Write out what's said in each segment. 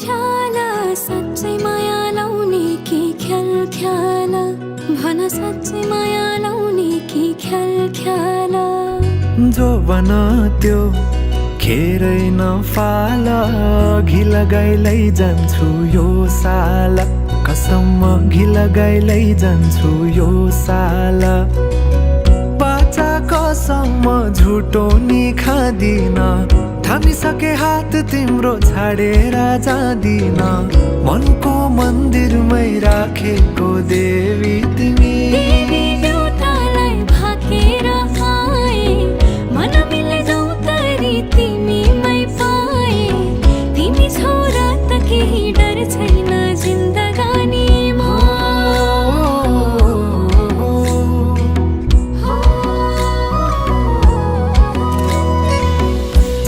ख्याल साँच्चै माया लाउने कि ख्याल ख्याल भन साँच्चै माया लाउने कि ख्याल ख्याल जो बन त्यो खेरै नफाल घि लगाइलै जान्छु यो साल कसम घि लगाइलै जान्छु यो साल बाचा कसम झुटो नि खादिन थामिसके हात तिम्रो छाडेर जादिन मनको मन्दिरमै राखेको देवी तिमी देउतालाई भाकेर आए मन मिले जाउँ तरी तिमीमै पाए तिमी छौ र त केही डर छैन जिन्दगानीमा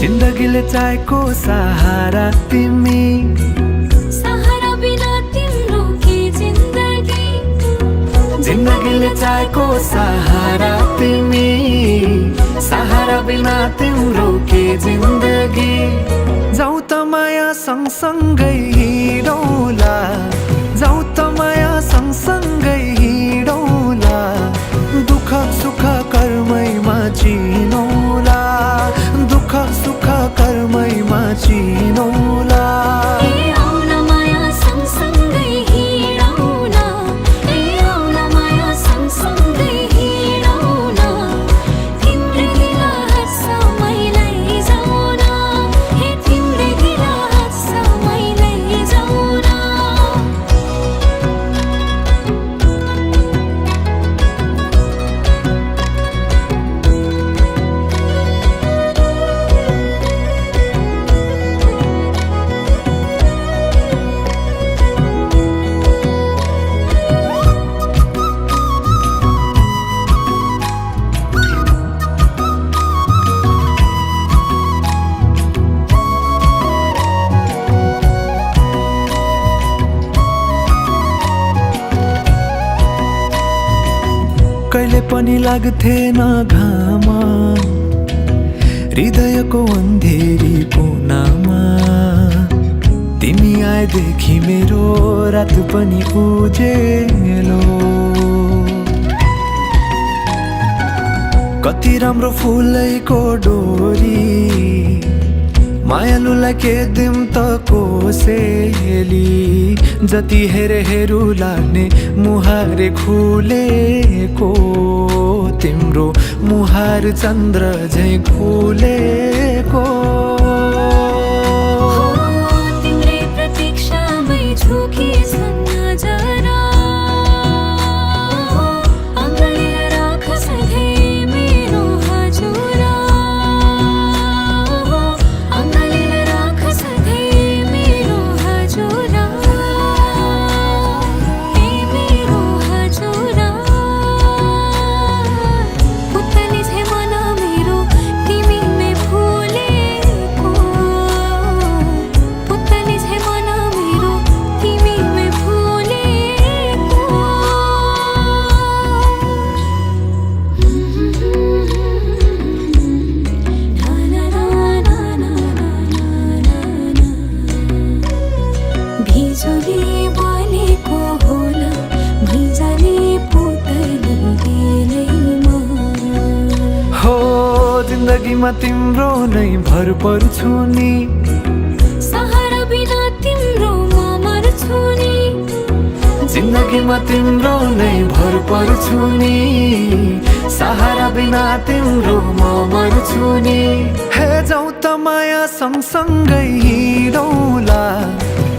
जिन्दगीले चाहेको सहारा तिमी सहारा बिना तिम्रो के जिन्दगी जिन्दगीले चाहेको सहारा तिमी सहारा बिना तिम्रो के जिन्दगी जाउँ त माया सँगसँगै हिँडौँला जाउँ त माया सँगसँगै हिँडौँला दुःख सुख कर्मैमा चिनौला दुःख सुख कर्मैमा चिनौला आउन माया सँगसँगै हिँडौँला आउन माया सँगसँगै हिँडौँला तिम्रो दिल हँसमै लैजाउन हे तिम्रो दिल हँसमै लैजाउन कहिले पनि लाग्थेन घाम हृदयको अन्धेरी कोनामा तिमी आएदेखि मेरो रात पनि उजेलो कति राम्रो फुलैको डोरी मायालुलाई के दिम त कोसेली जति हेरे हेरु लाग्ने मुहारे खुलेको तिम्रो मुहार चन्द्र झै खुलेको तिम्रै प्रतीक्षामै झुकिएछन् नजरा अङ्गालेर राख सधैँ मेरो हजुरा अङ्गालेर राख सधैँ मेरो हजुरा हे मेरो हजुरा पुतली झै मन मेरो तिमीमै फुलेको पुतली झै मन मेरो तिमीमै फुलेको भिजुली बलेको होला भिजाले पुतली बेलैमा हो जिन्दगीमा तिम्रो नै भर पर्छु नि सहारा बिना तिम्रो म मर्छु नि जिन्दगीमा तिम्रो नै भर पर्छु नि सहारा बिना तिम्रो म मर्छु नि हे जाउँ त माया सँगसँगै हिँडौँला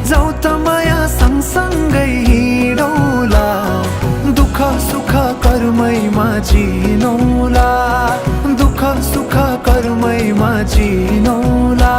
जाउँ त माया सँगसँगै हिँडौँला दुःख सुख कर्मैमा चिनौला दुःख सुख कर्मैमा चिनौला